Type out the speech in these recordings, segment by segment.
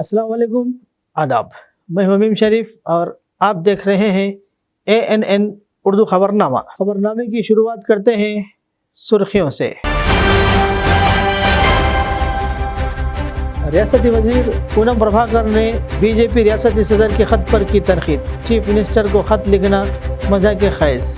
السلام علیکم، آداب۔ میں ہوں شریف اور آپ دیکھ رہے ہیں ANN اردو خبرنامہ۔ خبرنامے کی شروعات کرتے ہیں سرخیوں سے۔ ریاستی وزیر پونم پربھاکر نے BJP ریاستی صدر کے خط پر کی تنقید، چیف منسٹر کو خط لکھنا مذاق خیز۔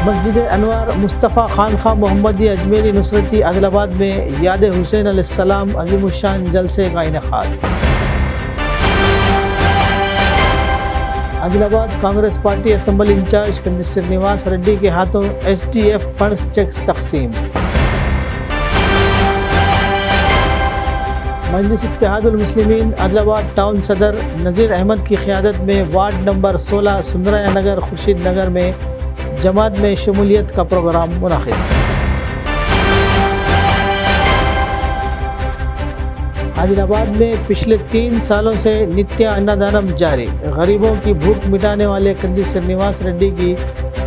مسجد انوار مصطفیٰ خانقاہ محمدی اجمیری نصرتی عادل آباد میں یاد حسین علیہ السلام عظیم الشان جلسے کا انعقاد۔ عادل آباد کانگریس پارٹی اسمبلی انچارج کندی سرینواس ریڈی کے ہاتھوں SDF فنڈز چیک تقسیم۔ مجلس اتحاد المسلمین عادل آباد ٹاؤن صدر نذیر احمد کی قیادت میں وارڈ نمبر 16 سندریا نگر خورشید نگر میں جماعت میں شمولیت کا پروگرام منعقد۔ عادل آباد میں پچھلے 3 سالوں سے نتیا انادانم جاری، غریبوں کی بھوک مٹانے والے کندی سرینواس ریڈی کی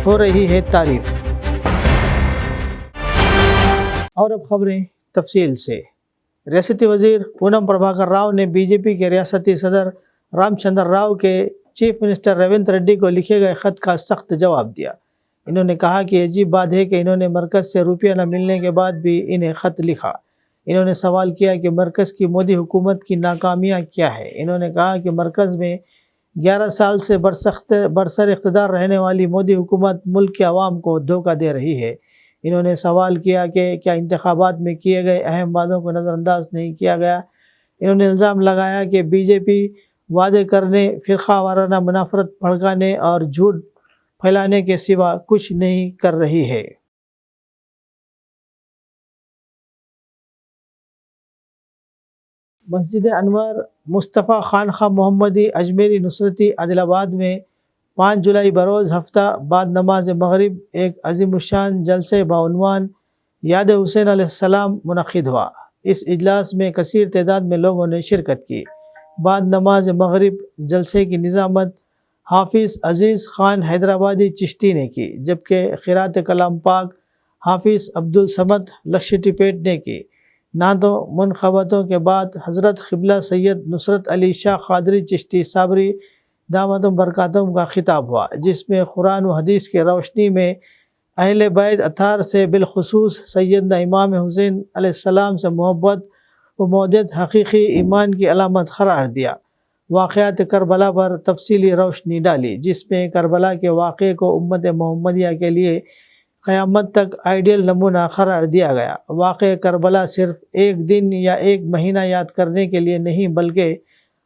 ہو رہی ہے تعریف۔ اور اب خبریں تفصیل سے۔ ریاستی وزیر پونم پربھاکر راؤ نے BJP کے ریاستی صدر رام چندر راؤ کے چیف منسٹر ریونت ریڈی کو لکھے گئے خط کا سخت جواب دیا۔ انہوں نے کہا کہ عجیب بات ہے کہ انہوں نے مرکز سے روپیہ نہ ملنے کے بعد بھی انہیں خط لکھا۔ انہوں نے سوال کیا کہ مرکز کی مودی حکومت کی ناکامیاں کیا ہے۔ انہوں نے کہا کہ مرکز میں 11 سال سے برسر اقتدار رہنے والی مودی حکومت ملک کے عوام کو دھوکہ دے رہی ہے۔ انہوں نے سوال کیا کہ کیا انتخابات میں کیے گئے اہم وعدوں کو نظر انداز نہیں کیا گیا۔ انہوں نے الزام لگایا کہ BJP وعدے کرنے، فرقہ وارانہ منافرت بھڑکانے اور جھوٹ پھیلانے کے سوا کچھ نہیں کر رہی ہے۔ مسجد انوار مصطفیٰ خانقاہ محمدی اجمیری نصرتی عادل آباد میں 5 جولائی بروز ہفتہ بعد نماز مغرب ایک عظیم الشان جلسے بعنوان یاد حسین علیہ السلام منعقد ہوا۔ اس اجلاس میں کثیر تعداد میں لوگوں نے شرکت کی۔ بعد نماز مغرب جلسے کی نظامت حافظ عزیز خان حیدرآبادی چشتی نے کی، جبکہ قرأت کلام پاک حافظ عبدالصمد لکشٹی پیٹ نے کی۔ نعتوں منقبتوں کے بعد حضرت قبلہ سید نصرت علی شاہ قادری چشتی صابری دامت برکاتہم کا خطاب ہوا، جس میں قرآن و حدیث کی روشنی میں اہل بیت اطہار سے بالخصوص سیدنا امام حسین علیہ السلام سے محبت و مودت حقیقی ایمان کی علامت قرار دیا۔ واقعات کربلا پر تفصیلی روشنی ڈالی، جس میں کربلا کے واقعے کو امت محمدیہ کے لیے قیامت تک آئیڈیل نمونہ قرار دیا گیا۔ واقعہ کربلا صرف ایک دن یا ایک مہینہ یاد کرنے کے لیے نہیں، بلکہ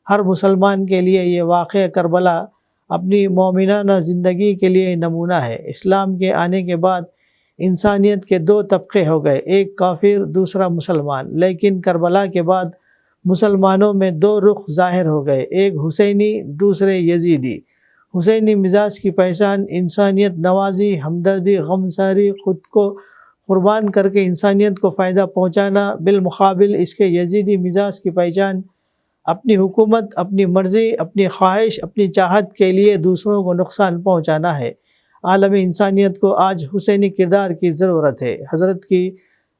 ہر مسلمان کے لیے یہ واقعہ کربلا اپنی مومنانہ زندگی کے لیے نمونہ ہے۔ اسلام کے آنے کے بعد انسانیت کے 2 طبقے ہو گئے، ایک کافر دوسرا مسلمان، لیکن کربلا کے بعد مسلمانوں میں 2 رخ ظاہر ہو گئے، ایک حسینی دوسرے یزیدی۔ حسینی مزاج کی پہچان انسانیت نوازی، ہمدردی، غمساری، خود کو قربان کر کے انسانیت کو فائدہ پہنچانا۔ بالمقابل اس کے یزیدی مزاج کی پہچان اپنی حکومت، اپنی مرضی، اپنی خواہش، اپنی چاہت کے لیے دوسروں کو نقصان پہنچانا ہے۔ عالم انسانیت کو آج حسینی کردار کی ضرورت ہے۔ حضرت کی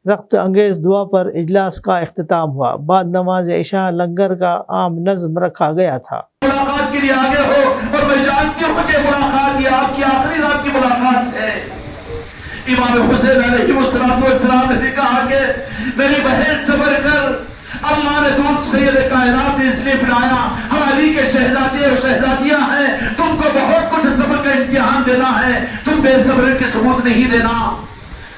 رغبت انگیز دعا پر اجلاس کا اختتام ہوا۔ بعد نماز عشاء لنگر کا عام نظم رکھا گیا تھا۔ ملاقات کے لیے آگے ہو اور میں جانتی ہوں کہ ملاقات یہ آپ کی آخری رات کی ملاقات ہے۔ امام حسین علیہ السلام نے کہا کہ میری بہن صبر کر، اماں نے دودھ سید کائنات اس لیے پلایا، ہم علی کے شہزادے اور شہزادیاں ہیں، تم کو بہت کچھ صبر کا امتحان دینا ہے، تم بے صبر کے ثبوت نہیں دینا۔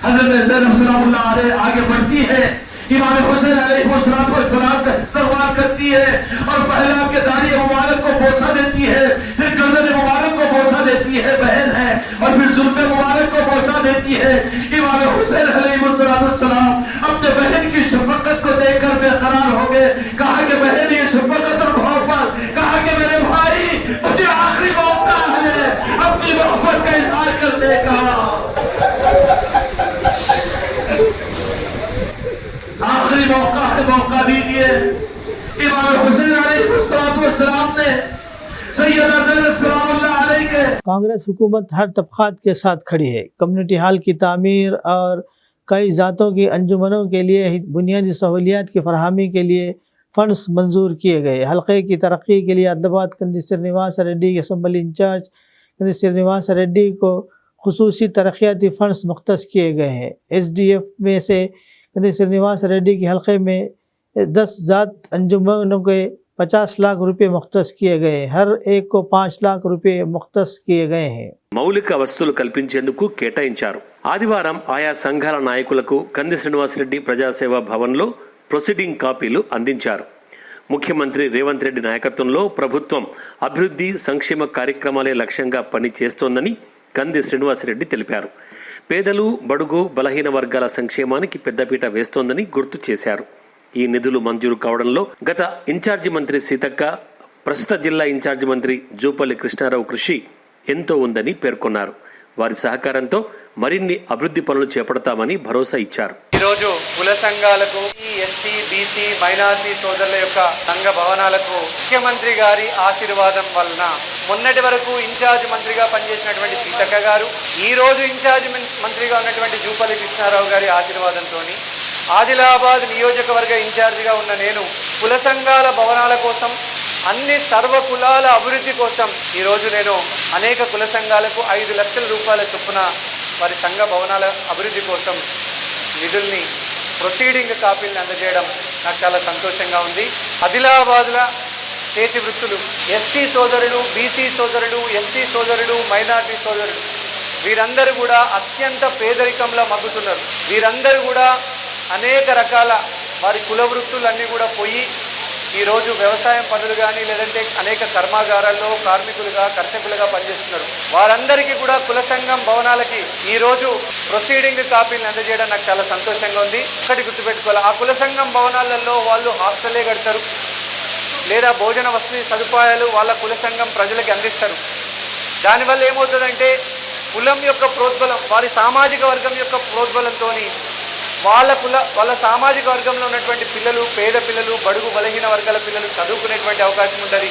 حضرت زینب سلام اللہ علیہ آگے بڑھتی ہے، امام حسین علیہ السلام کا تلوار کرتی ہے اور پہلا کے داڑھی مبارک کو بوسہ دیتی ہے، پھر گردن مبارک کو بوسہ دیتی ہے، بہن ہے، اور پھر زلف مبارک کو بوسہ دیتی ہے۔ امام حسین علیہ السلام اپنے بہن کی شفقت کو دیکھ کر بے قرار ہو گئے، کہا کہ بہن یہ شفقت اور محبت، کہا کہ میرے بھائی مجھے آخری موقع ہے اپنی محبت کا اظہار کرنے کا، آخری موقع ہے، موقع دیجئے۔ امام حسین علیہ السلام نے سیدہ زینب سلام اللہ علیہ کے کانگریس حکومت ہر طبقات کے ساتھ کھڑی ہے۔ کمیونٹی ہال کی تعمیر اور कई ज़ातों की अंजुमनों के लिए बुनियादी सहूलियात की फरहमी के लिए फ़ंड्स मंजूर किए गए। हल्के की तरक्की के लिए अदलाबाद कंदी श्रीनिवास रेड्डी के असम्बली इंचार्ज कंदी श्रीनिवास रेड्डी को खुसूसी तरक्याती फ़ंड्स मुख्तस किए गए हैं। SDF में से कंदी श्रीनिवास रेड्डी के हल्के में 10 ज़ात अंजुमनों के 50 लाख रुपये मुख्तस किए गए। हर एक को 5 लाख रुपये मुख्तस किए गए हैं। మౌలిక వసతులు కల్పించేందుకు కేటాయించారు. ఆదివారం ఆయా సంఘాల నాయకులకు కంది శ్రీనివాసరెడ్డి ప్రజాసేవా భవన్లో ప్రొసీడింగ్ కాపీలు అందించారు. ముఖ్యమంత్రి రేవంత్ రెడ్డి నాయకత్వంలో ప్రభుత్వం అభివృద్ధి సంక్షేమ కార్యక్రమాలే లక్ష్యంగా పనిచేస్తోందని కంది శ్రీనివాసరెడ్డి తెలిపారు. పేదలు, బడుగు, బలహీన వర్గాల సంక్షేమానికి పెద్దపీట వేస్తోందని గుర్తు చేశారు. ఈ నిధులు మంజూరు కావడంలో గత ఇన్ఛార్జి మంత్రి సీతక్క, ప్రస్తుత జిల్లా ఇన్ఛార్జి మంత్రి జూపల్లి కృష్ణారావు కృషి ఎంతో ఉందని పేర్కొన్నారు. వారి సహకారంతో మరిన్ని అభివృద్ధి పనులు చేపడతామని భరోసా ఇచ్చారు. ఈరోజు కుల సంఘాలకు, ఎస్టీ, బీసీ, మైనారిటీ సోదరుల యొక్క సంఘ భవనాలకు ముఖ్యమంత్రి గారి ఆశీర్వాదం వలన మొన్నటి వరకు ఇన్ఛార్జ్ మంత్రిగా పనిచేసినటువంటి సీతక్క గారు, ఈ రోజు ఇన్ఛార్జ్ మంత్రిగా ఉన్నటువంటి జూపల్లి కృష్ణారావు గారి ఆశీర్వాదంతో ఆదిలాబాద్ నియోజకవర్గ ఇన్ఛార్జిగా ఉన్న నేను కుల సంఘాల భవనాల కోసం, అన్ని సర్వ కులాల అభివృద్ధి కోసం ఈరోజు నేను అనేక కుల సంఘాలకు 5 లక్షల రూపాయల చొప్పున వారి సంఘ భవనాల అభివృద్ధి కోసం నిధుల్ని ప్రొసీడింగ్ కాపీలను అందజేయడం నాకు చాలా సంతోషంగా ఉంది. ఆదిలాబాద్లో చేతి వృత్తులు, ఎస్టీ సోదరులు, బీసీ సోదరులు, ఎస్టీ సోదరులు, మైనారిటీ సోదరులు వీరందరూ కూడా అత్యంత పేదరికంలో మగ్గుతున్నారు. వీరందరూ కూడా అనేక రకాల వారి కుల వృత్తులన్నీ కూడా పోయి ఈరోజు వ్యవసాయం పనులు కానీ, లేదంటే అనేక కర్మాగారాల్లో కార్మికులుగా, కర్షకులుగా పనిచేస్తున్నారు. వారందరికీ కూడా కుల సంఘం భవనాలకి ఈరోజు ప్రొసీడింగ్ కాపీలను అందజేయడం నాకు చాలా సంతోషంగా ఉంది. ఒకటి గుర్తుపెట్టుకోవాలి, ఆ కుల సంఘం భవనాలలో వాళ్ళు హాస్టలే కడతారు, లేదా భోజన వసతి సదుపాయాలు వాళ్ళ కుల సంఘం ప్రజలకి అందిస్తారు. దానివల్ల ఏమవుతుందంటే కులం యొక్క ప్రోద్బలం, వారి సామాజిక వర్గం యొక్క ప్రోద్బలంతో వాళ్ళ సామాజిక వర్గంలో ఉన్నటువంటి పిల్లలు, పేద పిల్లలు, బడుగు బలహీన వర్గాల పిల్లలు చదువుకునేటువంటి అవకాశం ఉంటుంది.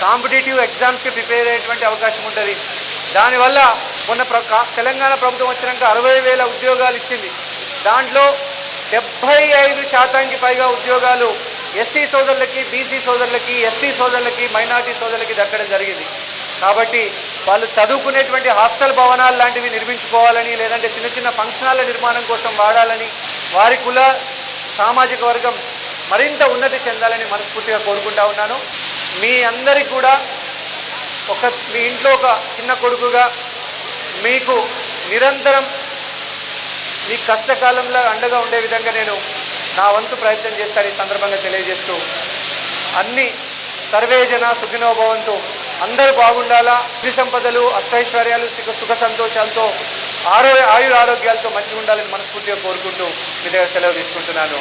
కాంపిటేటివ్ ఎగ్జామ్స్కి ప్రిపేర్ అయ్యేటువంటి అవకాశం ఉంటుంది. దానివల్ల మొన్న తెలంగాణ ప్రభుత్వం వచ్చినాక 60,000 ఉద్యోగాలు ఇచ్చింది. దాంట్లో 75% పైగా ఉద్యోగాలు ఎస్టీ సోదరులకి, బీసీ సోదరులకి, ఎస్టీ సోదరులకి, మైనారిటీ సోదరులకి దక్కడం జరిగింది. కాబట్టి వాళ్ళు చదువుకునేటువంటి హాస్టల్ భవనాలు లాంటివి నిర్మించుకోవాలని, లేదంటే చిన్న చిన్న ఫంక్షనాల నిర్మాణం కోసం వాడాలని, వారి కుల సామాజిక వర్గం మరింత ఉన్నతి చెందాలని మనస్ఫూర్తిగా కోరుకుంటా ఉన్నాను. మీ అందరికీ కూడా మీ ఇంట్లో ఒక చిన్న కొడుకుగా మీకు నిరంతరం మీ కష్టకాలంలో అండగా ఉండే విధంగా నేను నా వంతు ప్రయత్నం చేస్తాను. ఈ సందర్భంగా తెలియజేస్తూ అన్ని సర్వేజన సుఖినో భవంతు, అందరూ బాగుండాలా, శ్రీ సంపదలు, అష్టైశ్వర్యాలు, సుఖ సంతోషాలతో, ఆయుర ఆరోగ్యాలతో మంచిగా ఉండాలని మనస్ఫూర్తిగా కోరుకుంటూ మీ దగ్గర సెలవు తీసుకుంటున్నాను.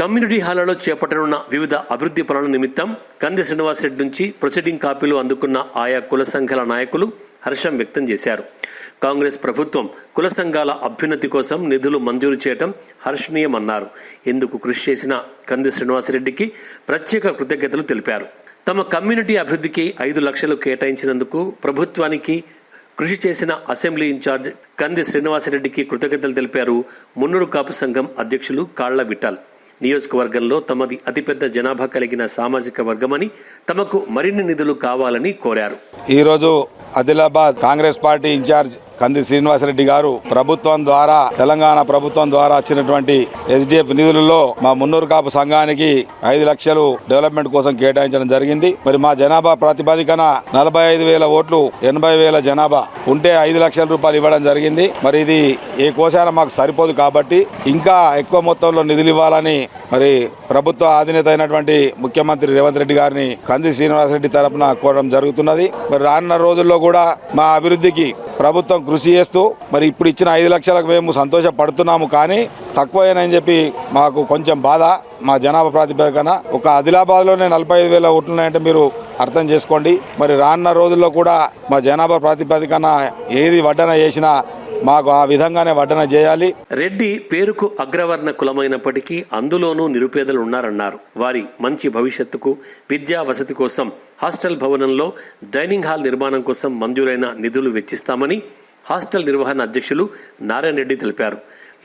కమ్యూనిటీ హాళ్లలో చేపట్టనున్న వివిధ అభివృద్ధి పనుల నిమిత్తం కంది శ్రీనివాసరెడ్డి నుంచి ప్రొసీడింగ్ కాపీలు అందుకున్న ఆయా కుల సంఘాల నాయకులు హర్షం వ్యక్తం చేశారు. కాంగ్రెస్ ప్రభుత్వం కుల సంఘాల అభ్యున్నతి కోసం నిధులు మంజూరు చేయడం హర్షణీయమన్నారు. ఇందుకు కృషి చేసిన కంది శ్రీనివాసరెడ్డికి ప్రత్యేక కృతజ్ఞతలు తెలిపారు. తమ కమ్యూనిటీ అభివృద్ధికి 5 లక్షలు కేటాయించినందుకు ప్రభుత్వానికి కృషి చేసిన అసెంబ్లీ ఇన్ఛార్జ్ కంది శ్రీనివాసరెడ్డికి కృతజ్ఞతలు తెలిపారు. మున్నూరు కాపు సంఘం అధ్యక్షులు కాళ్ల విఠల్. నియోజకవర్గంలో తమది అతిపెద్ద జనాభా కలిగిన సామాజిక వర్గమని, తమకు మరిన్ని నిధులు కావాలని కోరారు. ఈరోజు ఆదిలాబాద్ కాంగ్రెస్ పార్టీ ఇన్ఛార్జ్ కంది శ్రీనివాసరెడ్డి గారు ప్రభుత్వం ద్వారా, తెలంగాణ ప్రభుత్వం ద్వారా వచ్చినటువంటి SDF నిధులలో మా మున్నూరు కాపు సంఘానికి 5 లక్షలు డెవలప్మెంట్ కోసం కేటాయించడం జరిగింది. మరి మా జనాభా ప్రాతిపదికన 45,000 ఓట్లు, 80,000 జనాభా ఉంటే 5 లక్షల రూపాయలు ఇవ్వడం జరిగింది. మరి ఇది ఏ కోశాన మాకు సరిపోదు కాబట్టి ఇంకా ఎక్కువ మొత్తంలో నిధులు ఇవ్వాలని మరి ప్రభుత్వ అధినేత అయినటువంటి ముఖ్యమంత్రి రేవంత్ రెడ్డి గారిని కంది శ్రీనివాసరెడ్డి తరఫున కోరడం జరుగుతున్నది. మరి రానున్న రోజుల్లో కూడా మా అభివృద్ధికి ప్రభుత్వం కృషి చేస్తూ మరి ఇప్పుడు ఇచ్చిన 5 లక్షలకు మేము సంతోషపడుతున్నాము. కానీ తక్కువైనని చెప్పి మాకు కొంచెం బాధ. మా జనాభా ప్రాతిపదికన ఒక ఆదిలాబాద్లోనే 45,000 ఓట్లున్నాయంటే మీరు అర్థం చేసుకోండి. మరి రానున్న రోజుల్లో కూడా మా జనాభా ప్రాతిపదికన ఏది వడ్డన చేసినా మాకు ఆ విధంగానే వడ్డన చేయాలి. రెడ్డి పేరుకు అగ్రవర్ణ కులమైనప్పటికీ అందులోనూ నిరుపేదలు ఉన్నారన్నారు. వారి మంచి భవిష్యత్తుకు విద్యా వసతి కోసం హాస్టల్ భవనంలో డైనింగ్ హాల్ నిర్మాణం కోసం మంజూరైన నిధులు వెచ్చిస్తామని హాస్టల్ నిర్వహణ అధ్యక్షులు నారాయణ రెడ్డి తెలిపారు.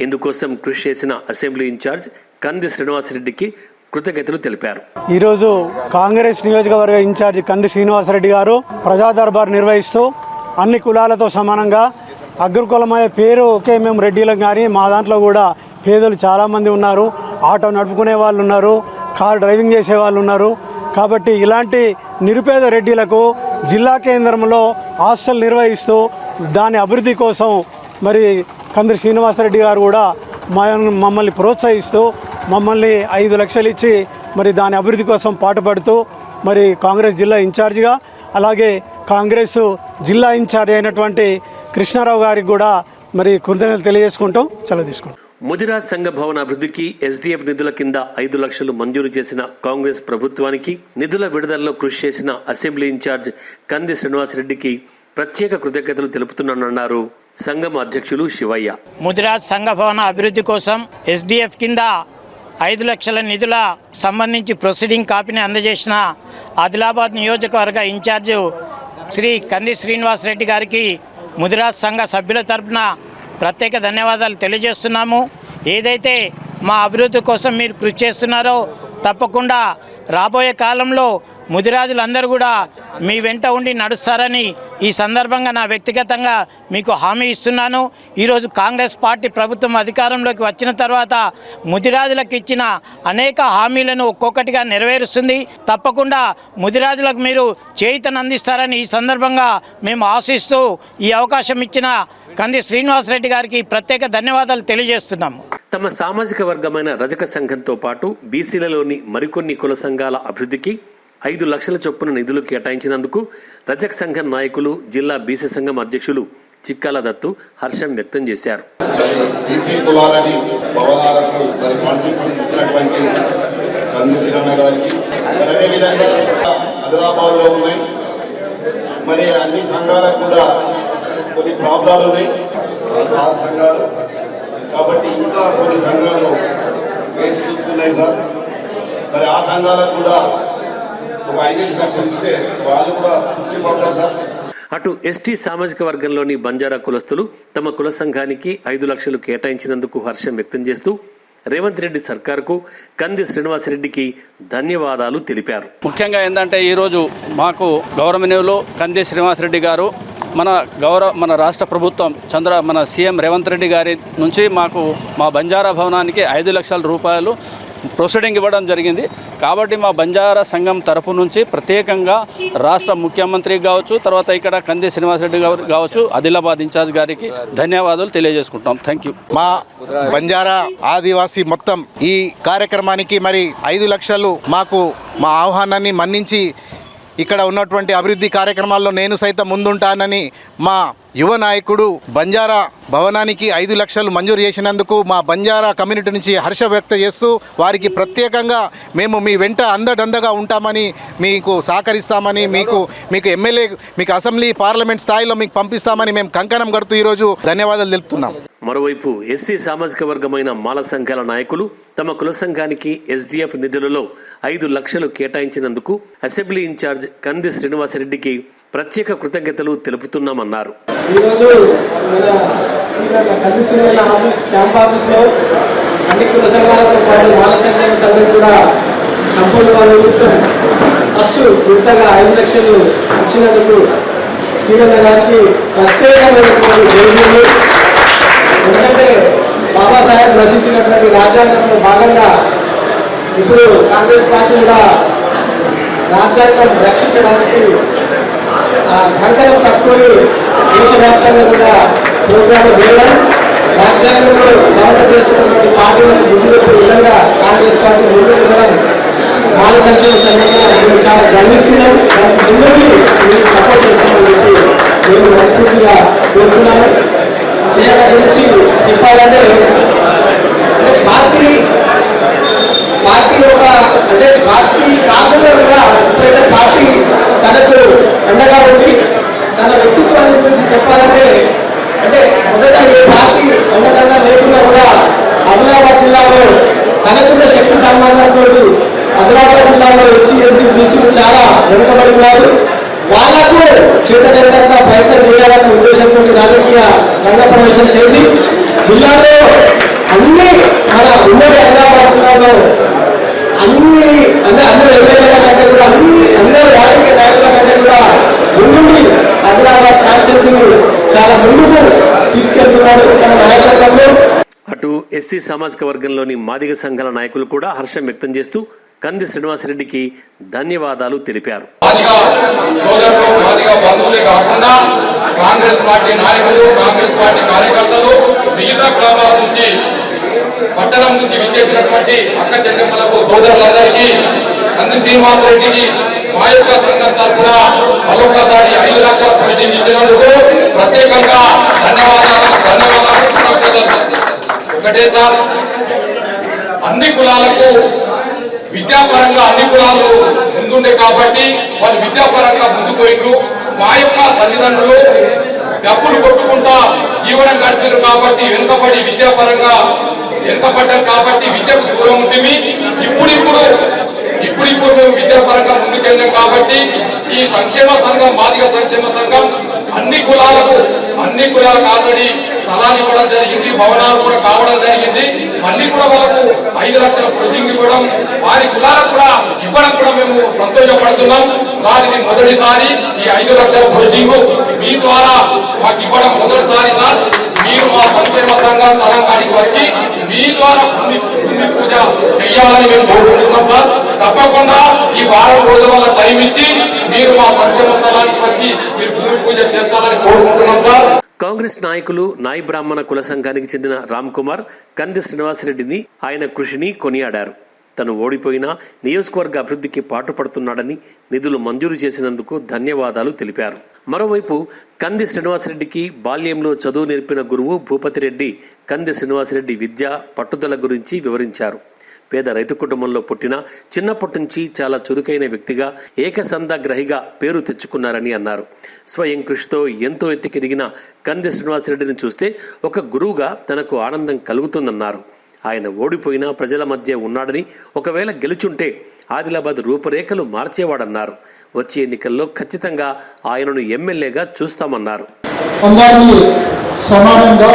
ఇందుకోసం కృషి చేసిన అసెంబ్లీ ఇన్ఛార్జ్ కంది శ్రీనివాసరెడ్డికి కృతజ్ఞతలు తెలిపారు. ఈరోజు కాంగ్రెస్ నియోజకవర్గ ఇన్ఛార్జి కంది శ్రీనివాసరెడ్డి గారు ప్రజా దర్బార్ నిర్వహిస్తూ అన్ని కులాలతో సమానంగా అగ్రకులమయ్యే పేరు ఒకే మేము రెడ్డిలం, కానీ మా దాంట్లో కూడా పేదలు చాలామంది ఉన్నారు, ఆటో నడుపుకునే వాళ్ళు ఉన్నారు, కార్ డ్రైవింగ్ చేసే వాళ్ళు ఉన్నారు. కాబట్టి ఇలాంటి నిరుపేద రెడ్డిలకు జిల్లా కేంద్రంలో హాస్టల్ నిర్వహిస్తూ దాని అభివృద్ధి కోసం మరి కంది శ్రీనివాసరెడ్డి గారు కూడా మమ్మల్ని ప్రోత్సహిస్తూ మమ్మల్ని 5 లక్షలు ఇచ్చి మరి దాని అభివృద్ధి కోసం పాటుపడుతూ మరి కాంగ్రెస్ జిల్లా ఇన్ఛార్జిగా, అలాగే కాంగ్రెస్ జిల్లా ఇన్ఛార్జ్ అయినటువంటి కృష్ణారావు గారికి కూడా మరి కృతజ్ఞతలు తెలియజేసుకుంటూ సెలవు తీసుకుంటాం. ముదిరాజ్ సంఘ భవన అభివృద్ధికి ఎస్డీఎఫ్ నిధుల కింద 5 లక్షలు మంజూరు చేసిన కాంగ్రెస్ ప్రభుత్వానికి నిధుల విడుదలలో కృషి చేసిన అసెంబ్లీ ఇన్ఛార్జ్ కంది శ్రీనివాసరెడ్డికి ప్రత్యేక కృతజ్ఞతలు తెలుపుతున్నానన్నారు సంఘం అధ్యక్షులు శివయ్య. ముదిరాజ్ సంఘ భవన అభివృద్ధి కోసం ఎస్డీఎఫ్ కింద 5 లక్షల నిధుల సంబంధించి ప్రొసీడింగ్ కాపీని అందజేసిన ఆదిలాబాద్ నియోజకవర్గ ఇన్ఛార్జ్ శ్రీ కంది శ్రీనివాసరెడ్డి గారికి ముదిరాజ్ సంఘ సభ్యుల తరపున ప్రత్యేక ధన్యవాదాలు తెలియజేస్తున్నాము. ఏదైతే మా అభివృద్ధి కోసం మీరు కృషి చేస్తున్నారో తప్పకుండా రాబోయే కాలంలో ముదిరాజులందరూ కూడా మీ వెంట ఉండి నడుస్తారని ఈ సందర్భంగా నా వ్యక్తిగతంగా మీకు హామీ ఇస్తున్నాను. ఈరోజు కాంగ్రెస్ పార్టీ ప్రభుత్వం అధికారంలోకి వచ్చిన తర్వాత ముదిరాజులకు ఇచ్చిన అనేక హామీలను ఒక్కొక్కటిగా నెరవేరుస్తుంది. తప్పకుండా ముదిరాజులకు మీరు చేయూతను అందిస్తారని ఈ సందర్భంగా మేము ఆశిస్తూ ఈ అవకాశం ఇచ్చిన కంది శ్రీనివాసరెడ్డి గారికి ప్రత్యేక ధన్యవాదాలు తెలియజేస్తున్నాము. తమ సామాజిక వర్గమైన రజక సంఘంతో పాటు బీసీలలోని మరికొన్ని కుల సంఘాల అభివృద్ధికి 5 లక్షల చొప్పున నిధులు కేటాయించినందుకు రజక్ సంఘం నాయకులు, జిల్లా బీసీ సంఘం అధ్యక్షులు చిక్కాల దత్తు హర్షం వ్యక్తం చేశారు. మరి అన్ని సంఘాలకు కూడా కొన్ని ప్రాబ్లాలు ఉన్నాయి సంఘాలు, కాబట్టి ఇంకా కొన్ని సంఘాలు వేసి చూస్తున్నాయి సార్. మరి ఆ సంఘాలకు కూడా ఒక 5 లక్షలు ఇస్తే వాళ్ళు కూడా తృప్తి పడతారు సార్. అటు ఎస్టీ సామాజిక వర్గంలోని బంజారా కులస్తులు తమ కుల సంఘానికి 5 లక్షలు కేటాయించినందుకు హర్షం వ్యక్తం చేస్తూ రేవంత్ రెడ్డి సర్కారుకు కంది శ్రీనివాసరెడ్డికి ధన్యవాదాలు తెలిపారు. ముఖ్యంగా ఏంటంటే ఈరోజు మాకు గౌరవనీయులు కంది శ్రీనివాసరెడ్డి గారు మన రాష్ట్ర ప్రభుత్వం మన సీఎం రేవంత్ రెడ్డి గారి నుంచి మాకు మా బంజారా భవనానికి 5 లక్షల రూపాయలు ప్రొసీడింగ్ ఇవ్వడం జరిగింది. కాబట్టి మా బంజారా సంఘం తరపు నుంచి ప్రత్యేకంగా రాష్ట్ర ముఖ్యమంత్రికి కావచ్చు, తర్వాత ఇక్కడ కంది శ్రీనివాసరెడ్డి గారు కావచ్చు, ఆదిలాబాద్ ఇన్ఛార్జ్ గారికి ధన్యవాదాలు తెలియజేసుకుంటాం. Thank you. మా బంజారా ఆదివాసీ మొత్తం ఈ కార్యక్రమానికి మరి 5 లక్షలు మాకు మా ఆహ్వానాన్ని మన్నించి ఇక్కడ ఉన్నటువంటి అభివృద్ధి కార్యక్రమాల్లో నేను సైతం ముందుంటానని మా యువ నాయకుడు బంజారా భవనానికి 5 లక్షలు మంజూరు చేసినందుకు మా బంజారా కమ్యూనిటీ నుంచి హర్ష వ్యక్తం చేస్తూ వారికి ప్రత్యేకంగా మేము మీ వెంట అండగా ఉంటామని, మీకు సహకరిస్తామని, మీకు ఎమ్మెల్యే, మీకు అసెంబ్లీ పార్లమెంట్ స్థాయిలో మీకు పంపిస్తామని మేము కంకణం కడుతూ ఈరోజు ధన్యవాదాలు తెలుపుతున్నాం. మరోవైపు ఎస్సీ సామాజిక వర్గమైన మాల సంఘాల నాయకులు తమ కుల సంఘానికి ఎస్డీఎఫ్ నిధులలో 5 లక్షలు కేటాయించినందుకు అసెంబ్లీ ఇన్ఛార్జ్ కంది శ్రీనివాసరెడ్డికి ప్రత్యేక కృతజ్ఞతలు తెలుపుతున్నామన్నారు. ఈరోజు మన కంది శ్రీనివాస ఆఫీస్ క్యాంప్ ఆఫీస్లో అన్ని కుల సంఘాలతో పాటు మాల సంఘాల సభ్యులు కూడా కంపౌండ్ వాళ్ళ నిమిత్తం ఫస్ట్ గుర్తగా 5 లక్షలు ఇచ్చినందుకు శ్రీనివాస గారికి ప్రత్యేకమైనటువంటి జైలు. ఎందుకంటే బాబాసాహెబ్ రచించినటువంటి రాజ్యాంగంలో భాగంగా ఇప్పుడు కాంగ్రెస్ పార్టీ కూడా రాజ్యాంగం రక్షించడానికి కంకణం పట్టుకొని దేశవ్యాప్తంగా కూడా ప్రోగ్రాం చేయడం, రాజ్యాంగంలో సవరణ చేస్తున్నటువంటి పార్టీలకు బుద్ధిలో విధంగా కాంగ్రెస్ పార్టీ ముందుకు మాల సంక్షేమ సంఘంగా మేము చాలా గర్విస్తున్నాం. దానికి ముందుకి సపోర్ట్ చేస్తామని చెప్పి మేము మనస్ఫూర్తిగా కోరుతున్నాము. సీఎం గురించి చెప్పాలంటే పార్టీ ఒక పార్టీ కాకుండా కూడా ఎప్పుడైతే పార్టీ తనకు అండగా ఉంది, తన వ్యక్తిత్వాన్ని గురించి చెప్పాలంటే మొదట ఏ పార్టీ అండదండ లేకుండా కూడా ఆదిలాబాద్ జిల్లాలో తనకున్న శక్తి సామర్థ్యాలతో ఆదిలాబాద్ జిల్లాలో ఎస్సీ ఎస్టీ బీసీలు చాలా వెనుకబడి ఉన్నారు. వాళ్లకు చేతనైనంత ప్రయత్నం చేయాలన్న ఉద్దేశంతో రాజకీయ రంగ ప్రవేశం చేసి జిల్లాలో కాంగ్రెస్ను చాలా ముందుకు తీసుకెళ్తున్నాడు తన నాయకత్వంలో. అటు ఎస్సీ సామాజిక వర్గంలోని మాదిగ సంఘాల నాయకులు కూడా హర్షం వ్యక్తం చేస్తూ కంది శ్రీనివాసరెడ్డికి ధన్యవాదాలు తెలిపారు. బంధువులే కాకుండా కాంగ్రెస్ పార్టీ నాయకులు, కాంగ్రెస్ పార్టీ కార్యకర్తలు, మిగతా గ్రామాల నుంచి, పట్టణం నుంచి విచ్చేసినటువంటి అక్క చెల్లెమ్మలకు, సోదరులందరికీ కంది శ్రీనివాసరెడ్డికి మా యొక్క సంఘం తరఫున మరొకసారి 5 లక్షల ఫండింగ్ ఇచ్చినందుకు ప్రత్యేకంగా ధన్యవాదాలు. ఒకటే సార్, అన్ని కులాలకు విద్యాపరంగా అన్ని కులాలు ముందుండే కాబట్టి వాళ్ళు విద్యాపరంగా ముందుకు పోయినరు. మా యొక్క తల్లిదండ్రులు డబ్బులు కొట్టుకుంటా జీవనం గడిపారు కాబట్టి విద్యాపరంగా వెనుకబడ్డారు కాబట్టి విద్యకు దూరం ఉంటుంది. ఇప్పుడు మేము విద్యాపరంగా ముందుకెళ్ళాం కాబట్టి ఈ సంక్షేమ సంఘం, మాదిగ సంక్షేమ సంఘం అన్ని కులాలకు ఆల్రెడీ స్థలాలు ఇవ్వడం జరిగింది, భవనాలు కూడా కావడం జరిగింది. మళ్ళీ కూడా వాళ్ళకు 5 లక్షల ప్రొసీడింగ్ ఇవ్వడం, వారి కులాలకు కూడా ఇవ్వడం కూడా మేము సంతోషపడుతున్నాం. దానికి మొదటిసారి ఈ 5 లక్షల ప్రొసీడింగ్ మీ ద్వారా మాకు ఇవ్వడం మొదటిసారి సార్. మీరు మా సంక్షేమ సంఘం తరంగానికి వచ్చి మీ ద్వారా భూమి పూజ చేయాలని మేము కోరుకుంటున్నాం సార్. తప్పకుండా ఈ వారం రోజుల వల్ల టైం ఇచ్చి మీరు మా సంక్షేమ స్థలానికి వచ్చి మీరు భూమి పూజ చేస్తారని కోరుకుంటున్నాం సార్. కాంగ్రెస్ నాయకులు నాయి బ్రాహ్మణ కుల సంఘానికి చెందిన రామ్ కుమార్ కంది శ్రీనివాసరెడ్డిని, ఆయన కృషిని కొనియాడారు. తను ఓడిపోయినా నియోజకవర్గ అభివృద్ధికి పాటుపడుతున్నాడని, నిధులు మంజూరు చేసినందుకు ధన్యవాదాలు తెలిపారు. మరోవైపు కంది శ్రీనివాసరెడ్డికి బాల్యంలో చదువు నేర్పిన గురువు భూపతిరెడ్డి కంది శ్రీనివాసరెడ్డి విద్య, పట్టుదల గురించి వివరించారు. పేద రైతు కుటుంబంలో పుట్టిన చిన్నప్పటి నుంచి చాలా చురుకైన వ్యక్తిగా, ఏకసంధాగ్రహిగా పేరు తెచ్చుకున్నారని అన్నారు. స్వయం కృషితో ఎంతో ఎత్తుకెదిగిన కంది శ్రీనివాసరెడ్డిని చూస్తే ఒక గురువుగా తనకు ఆనందం కలుగుతుందన్నారు. ఆయన ఓడిపోయినా ప్రజల మధ్య ఉన్నాడని, ఒకవేళ గెలుచుంటే ఆదిలాబాద్ రూపురేఖలు మార్చేవాడన్నారు. వచ్చే ఎన్నికల్లో ఖచ్చితంగా ఆయనను ఎమ్మెల్యేగా చూస్తామన్నారు. అందరినీ సమానంగా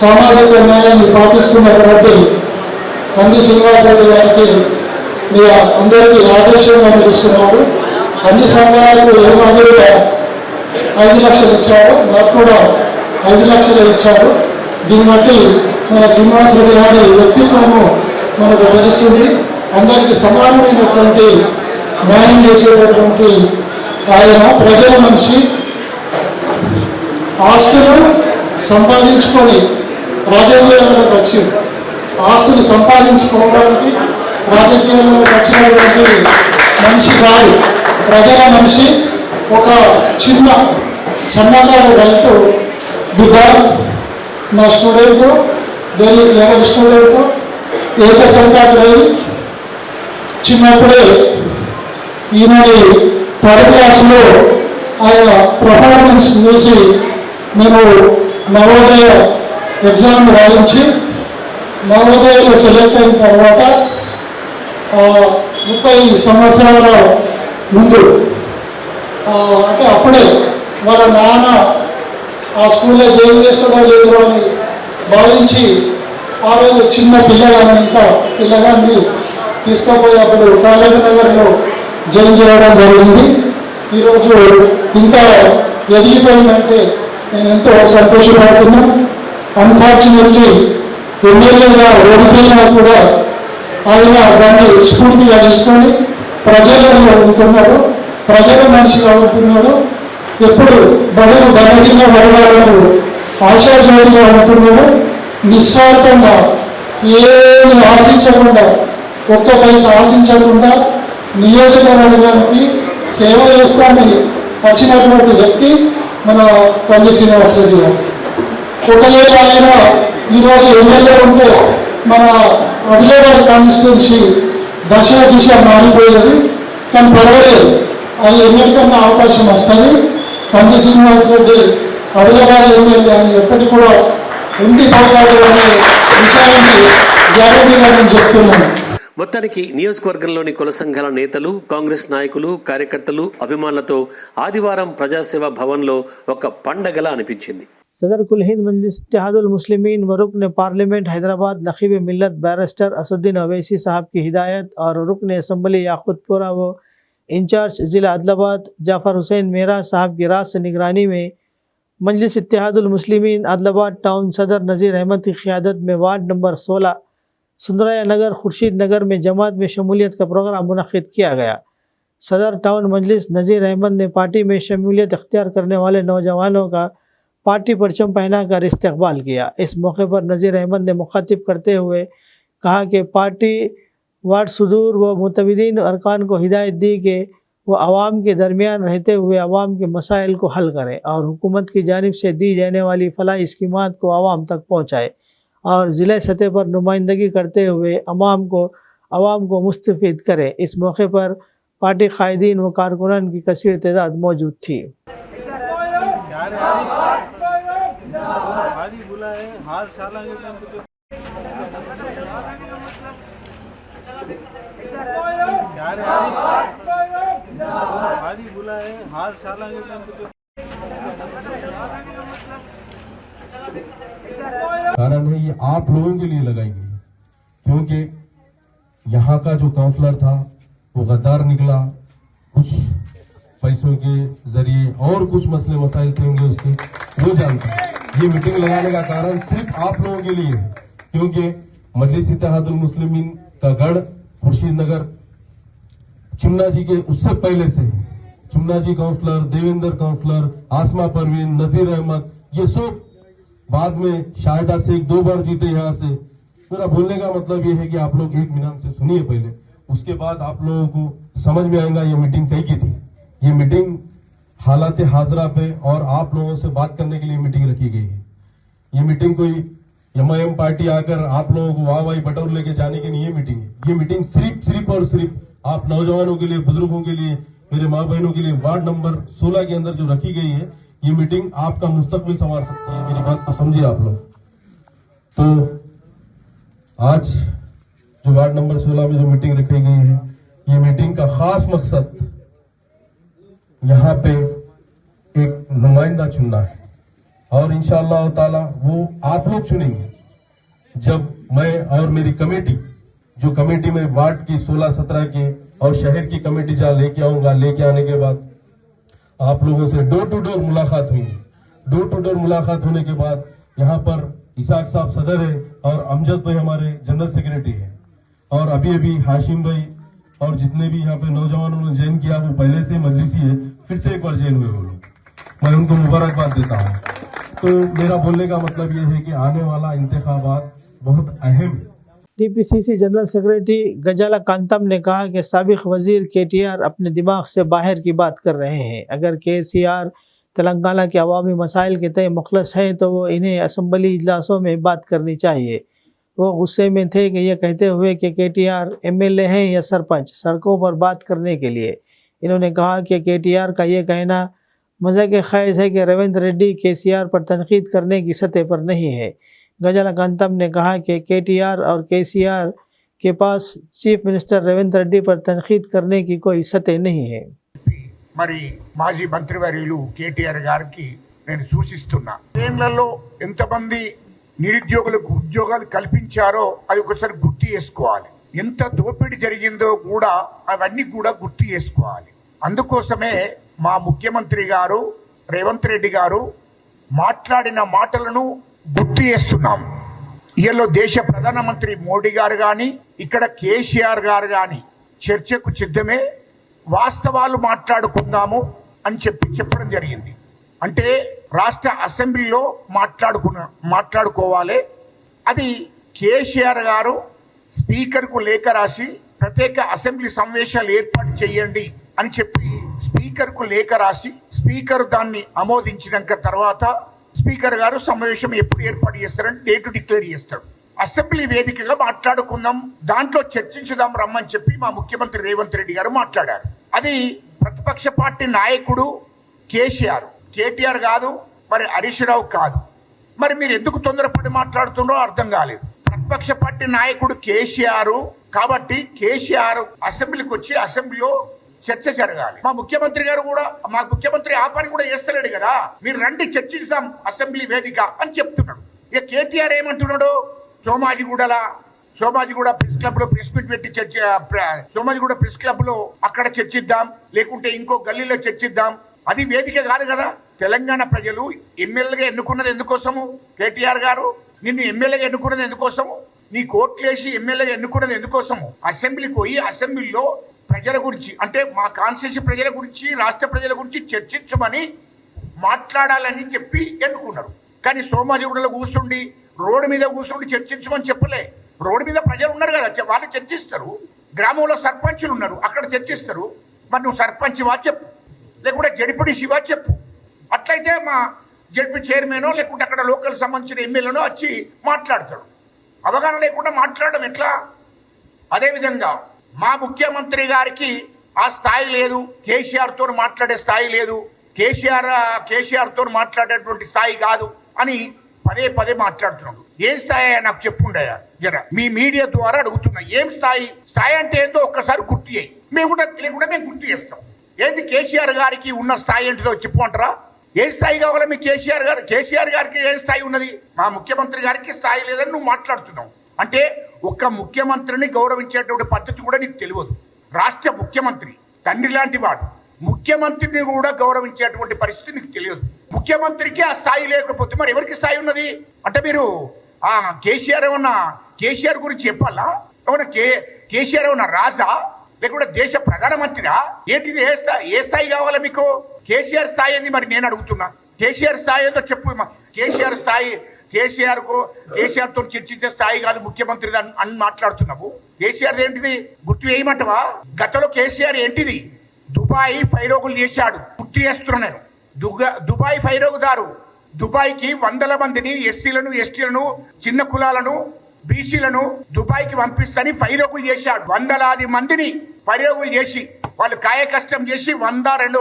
సామాజిక న్యాయాన్ని పాటిస్తున్నటువంటి కంది శ్రీనివాసరెడ్డి గారికి మీ అందరికీ ఆదర్శంగా నిలుస్తున్నాడు. అన్ని సంఘాలకు ఏ మాదిరిగా 5 లక్షలు ఇచ్చాడు, నాకు కూడా 5 లక్షలు ఇచ్చాడు. దీన్ని బట్టి మన శ్రీనివాసరెడ్డి గారి వ్యక్తిత్వము మనకు తెలుస్తుంది. అందరికీ సమానమైనటువంటి న్యాయం చేసేటటువంటి ఆయన ప్రజల మనిషి. ఆస్తులు సంపాదించుకొని రాజకీయాలకు వచ్చి, ఆస్తులు సంపాదించుకోవడానికి రాజకీయాలకు వచ్చినటువంటి మనిషి కాదు, ప్రజల మనిషి. ఒక చిన్న సన్నకారు రైతు బిడ్డ, నా స్టూడెంట్, వెరీ క్లేవర్ స్టూడెంట్, ఏకసంఖ్యాగ్రహి. చిన్నప్పుడే ఈనాడు 3rd క్లాస్లో ఆయన పర్ఫార్మెన్స్ చూసి నేను నవోదయ ఎగ్జామ్ రాయించి నవోదయలో సెలెక్ట్ అయిన తర్వాత 30 సంవత్సరాల ముందు అంటే అప్పుడే వాళ్ళ నాన్న ఆ స్కూల్లో జాయిన్ చేస్తాడో లేదో అని భావించి ఆ రోజు చిన్న పిల్లగాన్ని తీసుకుపోయి అప్పుడు కాలేజీ నగర్లో జాయిన్ చేయడం జరిగింది. ఈరోజు ఇంత ఎదిగిపోయిందంటే నేను ఎంతో సంతోషపడుతున్నాను. అన్ఫార్చునేట్లీ ఎమ్మెల్యేగా ఓడిపోయినా కూడా ఆయన దాన్ని స్ఫూర్తిగా తీసుకొని ప్రజలలో ఉంటున్నాడు, ప్రజల మనిషిగా ఉంటున్నాడు. ఎప్పుడు బడుగు బలహీన వర్గాలకు ఆశాజ్యోతిగా ఉంటున్నాడు. నిస్వార్థంగా ఏమి ఆశించకుండా, ఒక్క పైసా ఆశించకుండా నియోజకవర్గానికి సేవ చేస్తానని వచ్చినటువంటి వ్యక్తి మన కంది శ్రీనివాసరెడ్డి గారు. ఒకవేళ ఆయన ఈరోజు ఎమ్మెల్యే ఉంటే మన ఆదిలాబాద్ కాన్స్టిట్యున్సీ దిశ మారిపోయేది. కానీ పర్వాలేదు, అది ఎన్నికన్నా అవకాశం వస్తుంది. కంది శ్రీనివాసరెడ్డి ఆదిలాబాద్ ఎమ్మెల్యే అని ఎప్పటికి కూడా ఉండిపోతాడు అనే విషయాన్ని గ్యారంటీగా నేను చెప్తున్నాను. మొత్తానికి నియోజకవర్గంలోని కుల సంఘాల నేతలు, కాంగ్రెస్ నాయకులు, కార్యకర్తలు, అభిమానులతో ఆదివారం ప్రజాసేవ భవన్లో ఒక పండగలా అనిపించింది. सदर कुल हिंद मजलिस इत्तेहादुल मुस्लिमीन व रुकन पार्लियामेंट हैदराबाद नखीब मिल्लत बैरिस्टर असदुद्दीन अवैसी साहब की हिदायत और रुकन असम्बली याकूतपुरा व इंचार्ज ज़िला आदिलाबाद जाफ़र हुसैन मेहरा साहब की रात से निगरानी में मजलिस इत्तेहादुल मुस्लिमीन आदिलाबाद टाउन सदर नज़ीर अहमद की क़ियादत में वार्ड नंबर 16 सुंदराया नगर खुर्शीद नगर में जमात में शमूलियत का प्रोग्राम मुनक़्क़िद किया गया। सदर टाउन मजलिस नज़ीर अहमद ने पार्टी में शमूलियत अख्तियार करने वाले नौजवानों का पार्टी परचम पहनाकर इस्तकबाल किया। इस मौके पर नज़ीर अहमद ने मुखातिब करते हुए कहा कि पार्टी वार्ड सदूर व मुतविदीन अरकान को हिदायत दी कि वो आवाम के दरमियान रहते हुए आवाम के मसाइल को हल करें और हुकूमत की जानिब से दी जाने वाली फलाही स्कीमात को आवाम तक पहुँचाए और ज़िला सतह पर नुमाइंदगी करते हुए आवाम को मुस्तफ़ीद करें। इस मौके पर पार्टी कायदीन व कारकुनान की कसीर तादाद मौजूद थी। कारण है ये आप लोगों के लिए लगाई गई, क्योंकि यहाँ का जो काउंसलर था वो गद्दार निकला, कुछ पैसों के जरिए और कुछ मसले मसाइल थे उसके, वो जानता है। ये मीटिंग लगाने का कारण सिर्फ आप लोगों के लिए है, क्योंकि मजलिस इत्तेहादुल मुस्लिमीन का गढ़ खुर्शीद नगर चुन्ना जी के उससे पहले से चुन्ना जी काउंसलर, देवेंद्र काउंसलर, आसमा परवीन, नजीर अहमद, ये सब बाद में शायदा से 1-2 बार जीते यहाँ से। मेरा बोलने का मतलब ये है कि आप लोग एक मिनट से सुनिए पहले, उसके बाद आप लोगों को समझ में आएगा ये मीटिंग कहीं की थी। ये मीटिंग हालात हाजरा पे और आप लोगों से बात करने के लिए मीटिंग रखी गई है। ये मीटिंग कोई एमआईएम पार्टी आकर आप लोगों को वाह वाही बटोर लेके जाने की नहीं ये मीटिंग है। ये मीटिंग सिर्फ और सिर्फ आप नौजवानों के लिए, बुजुर्गों के लिए, मेरे माँ बहनों के लिए वार्ड नंबर 16 के अंदर जो रखी गई है, ये मीटिंग आपका मुस्तकबिल संवार सकती है। मेरी बात को समझिए आप लोग। तो आज जो वार्ड नंबर 16 में जो मीटिंग रखी गई है, ये मीटिंग का खास मकसद यहाँ पे एक नुमाइंदा चुनना है और इंशाअल्लाह ताला वो आप लोग चुनेंगे। जब मैं और मेरी कमेटी, जो कमेटी में वार्ड की 16-17 के और शहर की कमेटी जहाँ लेके आऊंगा, लेके आने के बाद आप लोगों से डोर टू डोर मुलाकात हुई। डोर टू डोर मुलाकात होने के बाद यहाँ पर इसाक साहब सदर है और अमजद भाई हमारे जनरल सेक्रेटरी है और अभी हाशिम भाई और जितने भी यहाँ पे नौजवानों ने ज्वाइन किया वो पहले से मजलिसी है, फिर से एक बार ज्वाइन हुए वो लोग, मैं उनको मुबारकबाद देता हूँ। तो मेरा बोलने का मतलब ये है कि आने वाला इंतखाबात बहुत अहम है। टीपीसीसी जनरल सेक्रेटरी गजाला कांतम ने कहा कि साबिक वजीर केटीआर अपने दिमाग से बाहर की बात कर रहे हैं। अगर केसीआर तेलंगाना के अवामी मसाइल के तय मुखलस हैं तो वो इन्हें असम्बली इजलासों में बात करनी चाहिए। वो गुस्से में थे कि ये कहते हुए कि केटीआर एमएलए हैं या सरपंच, सड़कों पर बात करने के लिए। इन्होंने कहा कि केटीआर का ये कहना मज़ाक़ ख़ैज़ है कि रेवंत रेड्डी केसीआर पर तनकीद करने की सतह पर नहीं है। गजाला कांतम ने कहा कि केटीआर और केसीआर के पास चीफ मिनिस्टर रेवंत रेड्डी पर तनकीद करने की कोई सतह नहीं है। మరి మాజీ మంత్రివర్యులు కేటీఆర్ గారికి నేను సూచిస్తున్నా, ఏళ్లలో ఎంతమంది నిరుద్యోగులకు ఉద్యోగాలు కల్పించారో అది ఒకసారి గుర్తు చేసుకోవాలి. ఎంత దోపిడీ జరిగిందో కూడా అవన్నీ కూడా గుర్తు చేసుకోవాలి. అందుకోసమే మా ముఖ్యమంత్రి గారు రేవంత్ రెడ్డి గారు మాట్లాడిన మాటలను గుర్తు చేస్తున్నాం. ఇయలో దేశ ప్రధానమంత్రి మోడీ గారు కానీ ఇక్కడ కేసీఆర్ గారు కానీ చర్చకు సిద్ధమే, వాస్తవాలు మాట్లాడుకుందాము అని చెప్పడం జరిగింది. అంటే రాష్ట్ర అసెంబ్లీలో మాట్లాడుకోవాలి. అది కేసీఆర్ గారు స్పీకర్కు లేఖ రాసి ప్రత్యేక అసెంబ్లీ సమావేశాలు ఏర్పాటు చేయండి అని చెప్పి స్పీకర్కు లేఖ రాసి స్పీకర్ దాన్ని ఆమోదించినాక తర్వాత స్పీకర్ గారు సమావేశం ఎప్పుడు ఏర్పాటు చేస్తారని డేటు డిక్లేర్ చేస్తాడు. అసెంబ్లీ వేదికగా మాట్లాడుకుందాం, దాంట్లో చర్చించుదాం రమ్మని చెప్పి మా ముఖ్యమంత్రి రేవంత్ రెడ్డి గారు మాట్లాడారు. అది ప్రతిపక్ష పార్టీ నాయకుడు కేటీఆర్ కాదు, మరి హరీష్ రావు కాదు. మరి మీరు ఎందుకు తొందరపడి మాట్లాడుతున్నారో అర్థం కాలేదు. ప్రతిపక్ష పార్టీ నాయకుడు కేసీఆర్ కాబట్టి కేసీఆర్ అసెంబ్లీకి వచ్చి అసెంబ్లీలో చర్చ జరగాలి. మా ముఖ్యమంత్రి గారు కూడా, మా ముఖ్యమంత్రి ఆ పని కూడా చేస్తలేడు కదా, మీరు రండి చర్చిస్తాం అసెంబ్లీ వేదిక అని చెప్తున్నాడు. ఇక కేటీఆర్ ఏమంటున్నాడు, సోమాజిగూడ ప్రెస్ క్లబ్ లో ప్రెస్ మీట్ పెట్టి సోమాజిగూడ ప్రెస్ క్లబ్ లో అక్కడ చర్చిద్దాం, లేకుంటే ఇంకో గల్లీలో చర్చిద్దాం అది వేదిక కాదు కదా. తెలంగాణ ప్రజలు ఎమ్మెల్యేగా ఎన్నుకున్నది ఎందుకోసము? కేటీఆర్ గారు నిన్ను ఎమ్మెల్యేగా ఎన్నుకున్నది ఎందుకోసము? నీ కోట్లేసి ఎమ్మెల్యేగా ఎన్నుకున్నది ఎందుకోసము? అసెంబ్లీకి పోయి అసెంబ్లీలో ప్రజల గురించి, అంటే మా కాన్స్టిట్యూన్సీ ప్రజల గురించి, రాష్ట్ర ప్రజల గురించి చర్చించమని మాట్లాడాలని చెప్పి ఎన్నుకున్నారు. కానీ సోమాజిగూడలో కూర్చుండి, రోడ్డు మీద కూర్చుండి చర్చించమని చెప్పలే. రోడ్డు మీద ప్రజలు ఉన్నారు కదా, వాళ్ళు చర్చిస్తారు. గ్రామంలో సర్పంచులు ఉన్నారు, అక్కడ చర్చిస్తారు. మరి నువ్వు సర్పంచ్ వా చెప్పు, లేకుంటే జడిపిడి శివా చెప్పు. అట్లయితే మా జడ్పీ చైర్మనో లేకుంటే అక్కడ లోకల్ సంబంధించిన ఎమ్మెల్యేనో వచ్చి మాట్లాడతాడు. అవగాహన లేకుండా మాట్లాడడం ఎట్లా? అదేవిధంగా మా ముఖ్యమంత్రి గారికి ఆ స్థాయి లేదు, కేసీఆర్తో మాట్లాడే స్థాయి లేదు, కేసీఆర్తో మాట్లాడేటువంటి స్థాయి కాదు అని పదే పదే మాట్లాడుతున్నాడు. ఏ స్థాయి నాకు చెప్పుండయా జర, మీ మీడియా ద్వారా అడుగుతున్నా. ఏం స్థాయి? స్థాయి అంటే ఏందో ఒక్కసారి గుర్తు చేయి, మేము కూడా లేకుండా మేము గుర్తు చేస్తాం. ఏంది కేసీఆర్ గారికి ఉన్న స్థాయి ఏంటిదో చెప్పుకుంటారా? ఏ స్థాయి కావాలా మీ కేసీఆర్ గారికి ఏ స్థాయి ఉన్నది? మా ముఖ్యమంత్రి గారికి స్థాయి లేదని నువ్వు మాట్లాడుతున్నావు. అంటే ఒక్క ముఖ్యమంత్రిని గౌరవించేటువంటి పద్ధతి కూడా నీకు తెలియదు. రాష్ట్ర ముఖ్యమంత్రి తండ్రి లాంటి వాడు, ముఖ్యమంత్రిని కూడా గౌరవించేటువంటి పరిస్థితి నీకు తెలియదు. ముఖ్యమంత్రికి ఆ స్థాయి లేకపోతే మరి ఎవరికి స్థాయి ఉన్నది? అంటే మీరు కేసీఆర్ గురించి చెప్పాలా? ఏమన్నా కేసీఆర్ ఏమన్నా రాజా, లేకుంటే దేశ ప్రధానమంత్రిరా? ఏంటిది? ఏ స్థాయి కావాలా మీకు? కేసీఆర్ స్థాయి ఏంది మరి నేను అడుగుతున్నా. కేసీఆర్ స్థాయి ఏదో చెప్పు. కేసీఆర్ స్థాయి, కేసీఆర్తో చర్చించే స్థాయి కాదు ముఖ్యమంత్రి అని మాట్లాడుతున్నావు. కేసీఆర్ ఏంటిది గుర్తు వేయమంటవా? గతంలో కేసీఆర్ ఏంటిది? దుబాయ్ ఫైరోగులు చేశాడు. గుర్తు చేస్తున్నా నేను. దుబాయ్ ఫైరోగుదారు దుబాయ్కి 100 మందిని ఎస్సీలను, ఎస్టీలను, చిన్న కులాలను, బీసీలను దుబాయ్కి పంపిస్తని ఫైరోగులు చేశాడు. 100 మందిని ఫైరోగులు చేసి వాళ్ళు కాయ కష్టం చేసి 100, 2,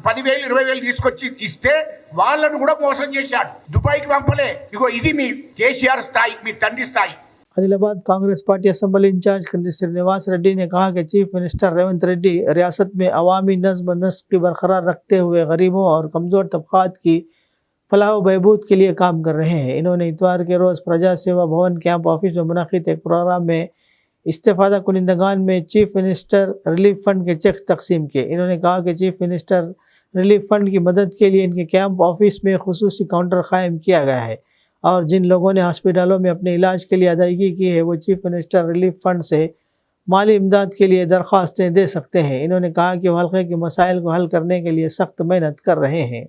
10,000, 20,000 తీసుకొచ్చి ఇస్తే వాళ్ళను కూడా మోసం చేశాడు. దుబాయ్కి పంపలే. ఇగో ఇది మీ కేసీఆర్ స్థాయి, మీ తండ్రి స్థాయి. Adilabad Congress party assembly incharge Kandi Srinivas Reddy ने कहा कि चीफ मिनिस्टर रेवंत रेड्डी रियासत में अवामी नज़्म नस्क की बरकरार रखते हुए गरीबों और कमज़ोर तबक़ात की फलाह व बहबूद के लिए काम कर रहे हैं। इन्होंने इतवार के रोज़ प्रजा सेवा भवन कैंप ऑफिस में मुनक़िद एक प्रोग्राम में इस्तेफ़ादा कुनिंदगान में चीफ मिनिस्टर रिलीफ फ़ंड के चेक तकसीम किए। इन्होंने कहा कि चीफ मिनिस्टर रिलीफ फ़ंड की मदद के लिए इनके कैंप ऑफिस में खुसूसी काउंटर क़ायम किया गया है और जिन लोगों ने हॉस्पिटलों में अपने इलाज के लिए अदायगी की है वो चीफ मिनिस्टर रिलीफ फ़ंड से माली इमदाद के लिए दरख्वास्तें दे सकते हैं। इन्होंने कहा कि वो हल्के के मसाइल को हल करने के लिए सख्त मेहनत कर रहे हैं।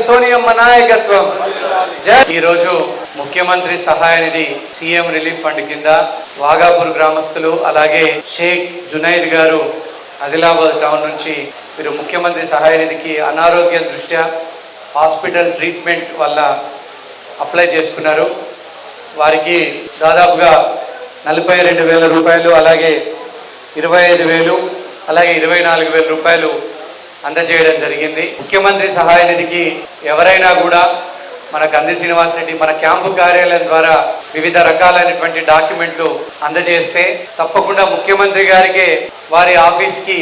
సోనియమ్మ నాయకత్వం. ఈరోజు ముఖ్యమంత్రి సహాయ నిధి సీఎం రిలీఫ్ ఫండ్ కింద వాగాపూర్ గ్రామస్తులు అలాగే షేక్ జునైద్ గారు ఆదిలాబాద్ టౌన్ నుంచి వీరు ముఖ్యమంత్రి సహాయ నిధికి అనారోగ్య దృష్ట్యా హాస్పిటల్ ట్రీట్మెంట్ వల్ల అప్లై చేసుకున్నారు. వారికి దాదాపుగా 42,000 రూపాయలు, అలాగే 25,000, అలాగే 24,000 రూపాయలు అందజేయడం జరిగింది. ముఖ్యమంత్రి సహాయ నిధికి ఎవరైనా కూడా మన కంది శ్రీనివాస్ రెడ్డి మన క్యాంపు కార్యాలయం ద్వారా వివిధ రకాలైనటువంటి డాక్యుమెంట్లు అందజేస్తే తప్పకుండా ముఖ్యమంత్రి గారికి వారి ఆఫీస్కి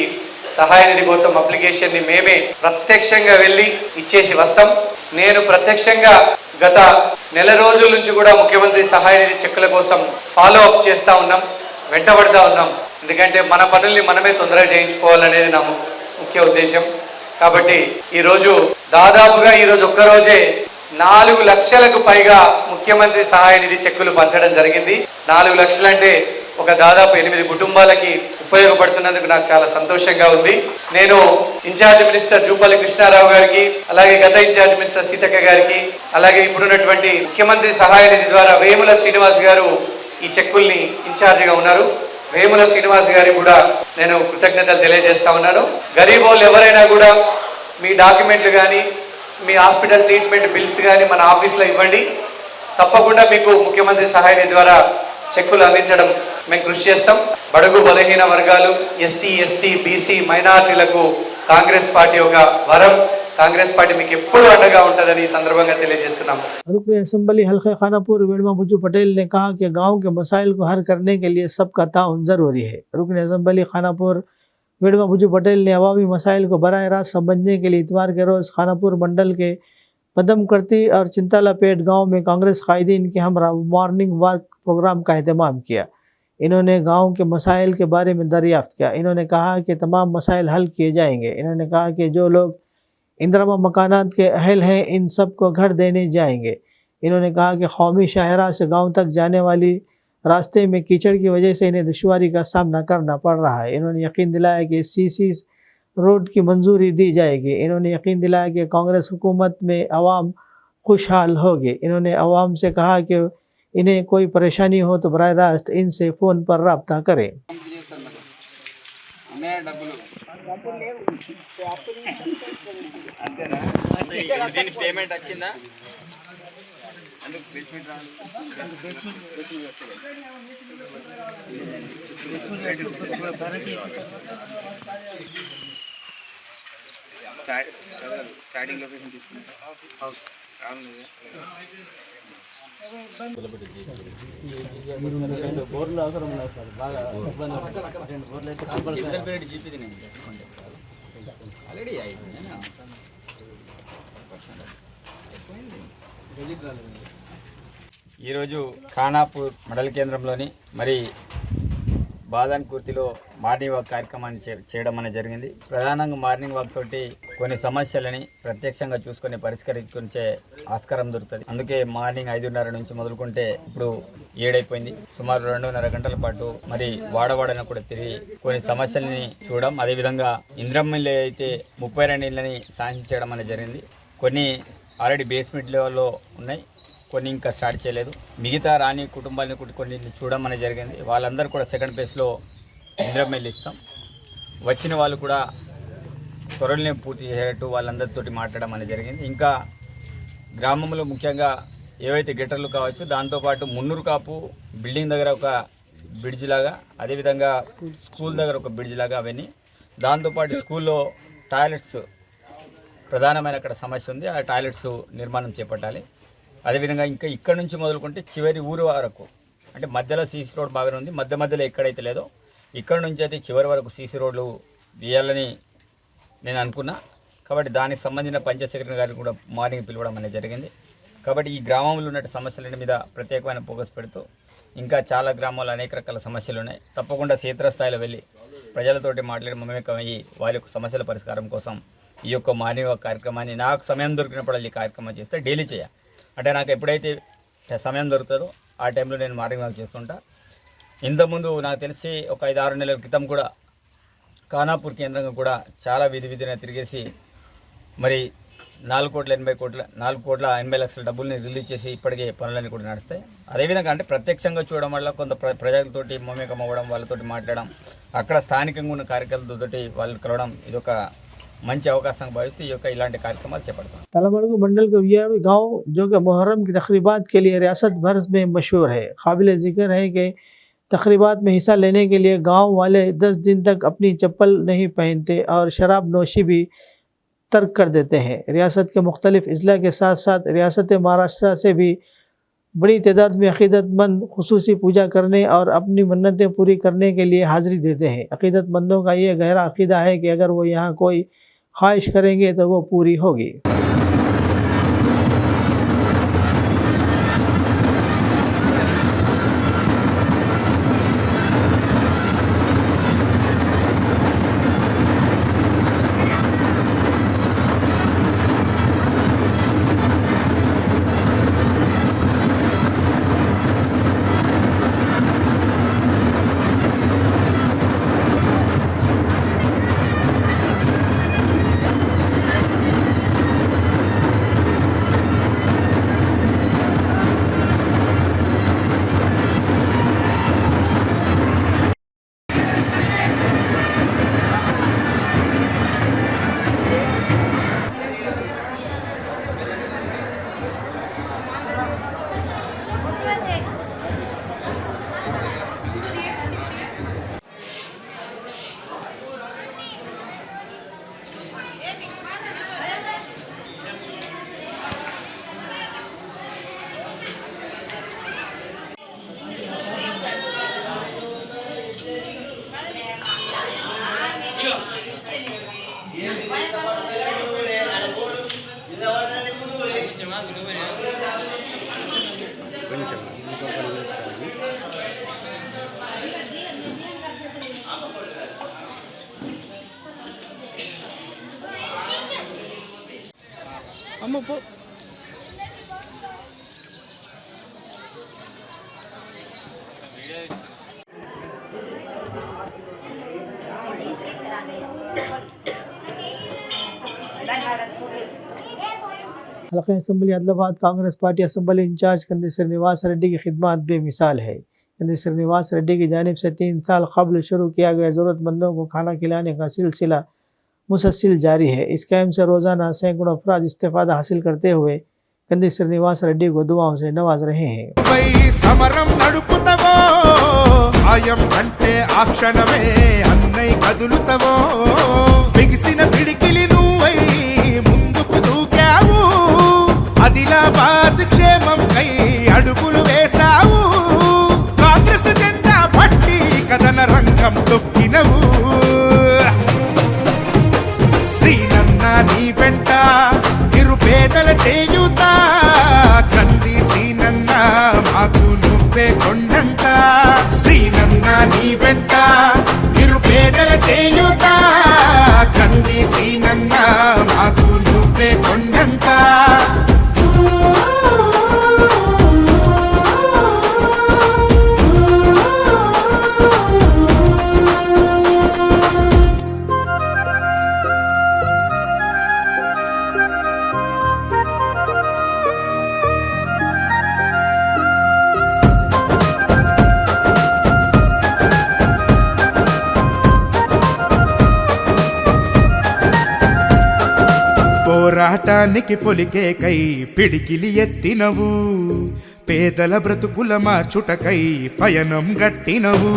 సహాయ నిధి కోసం అప్లికేషన్ని మేమే ప్రత్యక్షంగా వెళ్ళి ఇచ్చేసి వస్తాం. నేను ప్రత్యక్షంగా గత నెల రోజుల నుంచి కూడా ముఖ్యమంత్రి సహాయ నిధి చెక్కుల కోసం ఫాలో అప్ చేస్తూ ఉన్నాం, వెంటబడతా ఉన్నాం. ఎందుకంటే మన పనుల్ని మనమే తొందరగా చేయించుకోవాలనేది నా ముఖ్య ఉద్దేశం. కాబట్టి ఈరోజు దాదాపుగా ఒక్కరోజే 4 లక్షలకు పైగా ముఖ్యమంత్రి సహాయ నిధి చెక్కులు పంచడం జరిగింది. 4 లక్షలంటే ఒక దాదాపు 8 కుటుంబాలకి ఉపయోగపడుతున్నందుకు నాకు చాలా సంతోషంగా ఉంది. నేను ఇన్ఛార్జ్ మినిస్టర్ జూపల్లి కృష్ణారావు గారికి, అలాగే గత ఇన్ఛార్జ్ మినిస్టర్ సీతక్క గారికి, అలాగే ఇప్పుడున్నటువంటి ముఖ్యమంత్రి సహాయ నిధి ద్వారా వేముల శ్రీనివాస్ గారు ఈ చెక్కుల్ని ఇన్ఛార్జిగా ఉన్నారు. వేముల శ్రీనివాస్ గారికి కూడా నేను కృతజ్ఞతలు తెలియజేస్తా ఉన్నాను. గరీబ్ వాళ్ళు ఎవరైనా కూడా మీ డాక్యుమెంట్లు కానీ మీ హాస్పిటల్ ట్రీట్మెంట్ బిల్స్ కానీ మన ఆఫీస్లో ఇవ్వండి. తప్పకుండా మీకు ముఖ్యమంత్రి సహాయ నిధి ద్వారా చెక్కులు అందించడం మేము కృషి చేస్తాం. బడుగు బలహీన వర్గాలు, ఎస్సీ ఎస్టీ బీసీ మైనారిటీలకు కాంగ్రెస్ పార్టీ ఒక వరం. కాంగ్రెస్ పార్టీ మీకు ఎప్పుడు అండగా ఉంటుందని ఈ సందర్భంగా తెలియజేస్తున్నాం. रुकन असम्बली हल्का खानापुर वेणुमा बुज्जू पटेल ने कहा कि गांव के मसाइल को हल करने के लिए सबका ताउन जरूरी है. रुकन असम्बली खानापुर वेणुमा बुज्जू पटेल ने अवामी मसाइल को बराह रास्त समझने के लिए इतवार के रोज़ खानापुर मंडल के पदमकर्ती और चिंतालापेट गांव में कांग्रेस कायदीन के हमरा मॉर्निंग वॉक प्रोग्राम का अहतमाम किया. इन्होंने गांव के मसाइल के बारे में दरियाफ्त किया. इन्होंने कहा कि तमाम मसाइल हल किए जाएंगे. इन्होंने कहा कि जो लोग इंदिरा मकानात के अहल हैं इन सब को घर देने जाएंगे. इन्होंने कहा कि कौमी शाहरा से गांव तक जाने वाली रास्ते में कीचड़ की वजह से इन्हें दुश्वारी का सामना करना पड़ रहा है. इन्होंने यकीन दिलाया कि सीसी रोड की मंजूरी दी जाएगी. इन्होंने यकीन दिलाया कि कांग्रेस हुकूमत में अवाम खुशहाल होगी. इन्होंने अवाम से कहा कि इन्हें कोई परेशानी हो तो बराह रास्त इनसे फ़ोन पर रब्ता करें. పేమెంట్ వచ్చిందా? స్టార్టింగ్ లొకేషన్ తీసుకుంటా. బోర్లు అవసరం ఉన్నాయి సార్, బాగా ఇబ్బంది. 2 బోర్లు అయితే కంపల్సరీ జీపీ ఆల్రెడీ అయిపోయింది. ఈరోజు ఖానాపూర్ మండల కేంద్రంలోని మరి బాదాన్ కుర్తిలో మార్నింగ్ వాక్ కార్యక్రమాన్ని చేయడం అనేది జరిగింది. ప్రధానంగా మార్నింగ్ వాక్ తోటి కొన్ని సమస్యలని ప్రత్యక్షంగా చూసుకొని పరిష్కరించే ఆస్కారం దొరుకుతుంది. అందుకే మార్నింగ్ 5:30 నుంచి మొదలుకుంటే ఇప్పుడు 7 అయిపోయింది. సుమారు 2.5 గంటల పాటు మరి వాడవాడన కూడా తిరిగి కొన్ని సమస్యలని చూడడం, అదేవిధంగా ఇంద్రమ్మిల్లు అయితే 32 ఇళ్ళని శాంక్షన్ చేయడం అనేది జరిగింది. కొన్ని ఆల్రెడీ బేస్మెంట్ లెవెల్లో ఉన్నాయి, కొన్ని ఇంకా స్టార్ట్ చేయలేదు. మిగతా రాని కుటుంబాలను కొన్ని చూడడం అనేది జరిగింది. వాళ్ళందరూ కూడా సెకండ్ ఫేజ్లో ఇంద్రమ్మిల్లు ఇస్తాం. వచ్చిన వాళ్ళు కూడా త్వరలోనే పూర్తి చేసేటట్టు వాళ్ళందరితోటి మాట్లాడడం అనేది జరిగింది. ఇంకా గ్రామంలో ముఖ్యంగా ఏవైతే గెటర్లు కావచ్చు, దాంతోపాటు మున్నూరు కాపు బిల్డింగ్ దగ్గర ఒక బ్రిడ్జ్ లాగా, అదేవిధంగా స్కూల్ దగ్గర ఒక బ్రిడ్జ్ లాగా అవన్నీ, దాంతోపాటు స్కూల్లో టాయిలెట్స్ ప్రధానమైన అక్కడ సమస్య ఉంది. ఆ టాయిలెట్స్ నిర్మాణం చేపట్టాలి. అదేవిధంగా ఇంకా ఇక్కడ నుంచి మొదలుకుంటే చివరి ఊరు వరకు, అంటే మధ్యలో సీసీ రోడ్ బాగానే ఉంది, మధ్యలో ఎక్కడైతే లేదో ఇక్కడ నుంచి అయితే చివరి వరకు సీసీ రోడ్లు వేయాలని నేను అనుకున్నా. కాబట్టి దానికి సంబంధించిన పంచాయత్ సెక్రటరీ గారిని కూడా మార్నింగ్ పిలవడం అనేది జరిగింది. కాబట్టి ఈ గ్రామంలో ఉన్న సమస్యల మీద ప్రత్యేకమైన ఫోకస్ పెడుతూ ఇంకా చాలా గ్రామాల్లో అనేక రకాల సమస్యలు ఉన్నాయి. తప్పకుండా క్షేత్రస్థాయిలో వెళ్ళి ప్రజలతోటి మాట్లాడి మమేకమయ్యి వారి యొక్క సమస్యల పరిష్కారం కోసం ఈ యొక్క మార్నింగ్ వాక్ కార్యక్రమాన్ని నాకు సమయం దొరికినప్పుడు ఈ కార్యక్రమం చేస్తే డైలీ చేయాలి. అంటే నాకు ఎప్పుడైతే సమయం దొరుకుతుందో ఆ టైంలో నేను మార్నింగ్ వాక్ చేస్తుంటా. ఇంతకుముందు నాకు తెలిసి ఒక 5-6 నెలల క్రితం కూడా ఖానాపూర్ కేంద్రంగా కూడా చాలా వీధిన తిరిగేసి మరి 4,80,00,000 డబ్బుల్ని రిలీజ్ చేసి ఇప్పటికే పనులన్నీ కూడా నడుస్తాయి. అదేవిధంగా అంటే ప్రత్యక్షంగా చూడడం వల్ల కొంత ప్రజలతోటి మమేకం అవ్వడం, వాళ్ళతోటి మాట్లాడడం, అక్కడ స్థానికంగా ఉన్న కార్యకర్తలతోటి వాళ్ళు కలవడం ఇదొక మంచి అవకాశం భావిస్తూ ఈ యొక్క ఇలాంటి కార్యక్రమాలు చేపడతాం. तलमड़गू मंडल के वियारू गाँव जो कि मुहर्रम की तकरीबात के लिए रियासत भर में मशहूर है. काबिल ज़िक्र है कि तकरीबात में हिस्सा लेने के लिए गांव वाले 10 दिन तक अपनी चप्पल नहीं पहनते और शराब नोशी भी तर्क कर देते हैं. रियासत के मुख्तलिफ अजला के साथ साथ रियासत महाराष्ट्र से भी बड़ी तादाद में अक़ीदतमंद खुसूसी पूजा करने और अपनी मन्नतें पूरी करने के लिए हाज़िरी देते हैं. अक़ीदतमंदों का ये गहरा अक़ीदा है कि अगर वो यहाँ कोई ख्वाहिश करेंगे तो वो पूरी होगी. हल्का assembly Adilabad Congress party assembly incharge Kandi Srinivas Reddy की खिदमत बेमिसाल है। कंदी श्रीनिवास रेड्डी की जानिब से 3 साल कबल शुरू किया गया ज़रूरतमंदों को खाना खिलाने का सिलसिला मुसलसल जारी है। इस कैम्प से रोज़ाना सैकड़ों अफराद इस्तेफ़ादा हासिल करते हुए कंदी श्रीनिवास रेड्डी को दुआओं से नवाज रहे हैं। ఆదిలాబాద్ క్షేమం కై అడుగులు వేసావు, కాంగ్రెస్ జెండా పట్టి కథన రంగం తొక్కినవు. శ్రీనన్న నీ వెంట నిరుపేదల చేయుత, కంది శ్రీనన్న మాకు నువ్వే కొండంత. శ్రీనన్న నీ వెంట నిరుపేదల చేయుత, కంది శ్రీనన్న మాకు నువ్వే కొండంత. పోరాటానికి పొలికే కై పిడికిలి ఎత్తినవు, పేదల బ్రతుకుల మార్చుటకై పయనం గట్టినవు.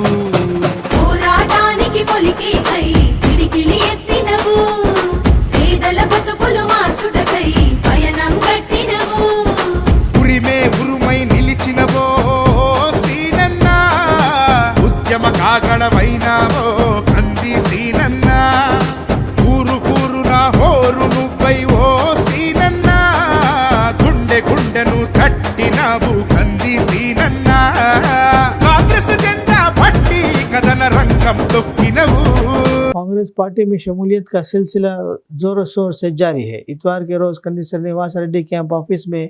పోరాటానికి పొలికే కై పిడికిలి ఎత్తినవు, పేదల బ్రతుకులు మార్చుటకై పయనం గట్టినవు. ఉరిమే ఉరుమై నిలిచినవో సీనన్న, ఉద్యమ కాగడవైనావో కంది సీనన్న. ఊరు ఊరున హోరు నువ్వై ఓ సీనన్న, గుండె గుండెను తట్టినావు కంది సీనన్న. కాంగ్రెస్ జెండా పట్టి కథన రంగం తొక్కినవు. कांग्रेस पार्टी में शमूलियत का सिलसिला जोरों शोर से जारी है। इतवार के रोज़ कंदी श्रीनिवास रेड्डी कैंप ऑफिस में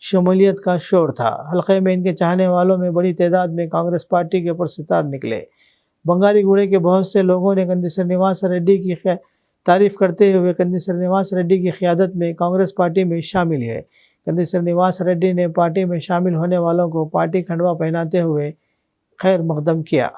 शमूलियत का शोर था। हल्के में इनके चाहने वालों में बड़ी तादाद में कांग्रेस पार्टी के पुरस्कार निकले। बंगाली गुड़े के बहुत से लोगों ने कंदी श्रीनिवास रेड्डी की तारीफ करते हुए कंदी श्रीनिवास रेड्डी की क़यादत में कांग्रेस पार्टी में शामिल है। कंदी श्रीनिवास रेड्डी ने पार्टी में शामिल होने वालों को पार्टी खंडवा पहनाते हुए खैर मकदम किया।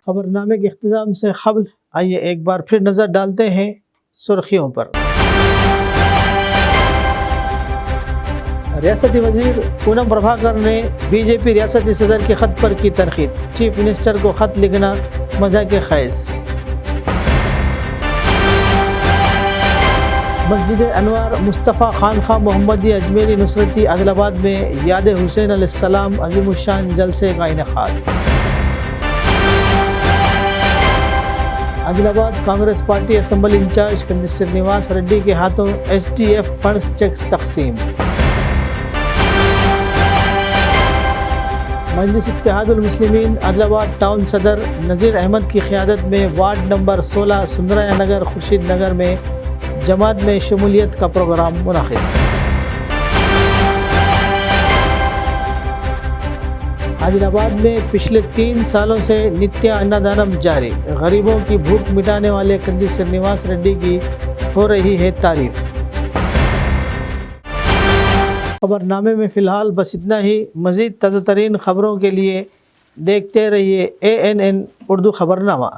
खबरनामे के इख्तिताम से क़ब्ल आइए एक बार फिर नज़र डालते हैं सुर्खियों पर। रियासती वजीर पूनम प्रभाकर ने बीजेपी रियासती सदर के ख़त पर की तनक़ीद। चीफ मिनिस्टर को ख़त लिखना मज़ाक़ ख़ैस। मस्जिद अनवार मुस्तफ़ा खानखा मोहम्मदी अजमेरी नुसरती आदिलाबाद में याद हुसैन अलैहिस्सलाम अज़ीमुश्शान जलसे का इनेकाद। Adilabad Congress party assembly incharge Kandi Srinivas Reddy के हाथों SDF फंड्स चेक तकसीम। मजलिस इत्तेहादुल मुस्लिमीन आदिलाबाद टाउन सदर नज़ीर अहमद की क़यादत में वार्ड नंबर 16 सुंदराया नगर खुर्शीद नगर में जमात में शमूलियत का प्रोग्राम मुनाक़िद। आदिलाबाद में पिछले 3 सालों से नित्य अन्नदानम जारी। गरीबों की भूख मिटाने वाले कंदी श्रीनिवास रेड्डी की हो रही है तारीफ। खबरनामे में फ़िलहाल बस इतना ही। मज़ीद ताज़ा तरीन ख़बरों के लिए देखते रहिए ANN उर्दू खबरनामा।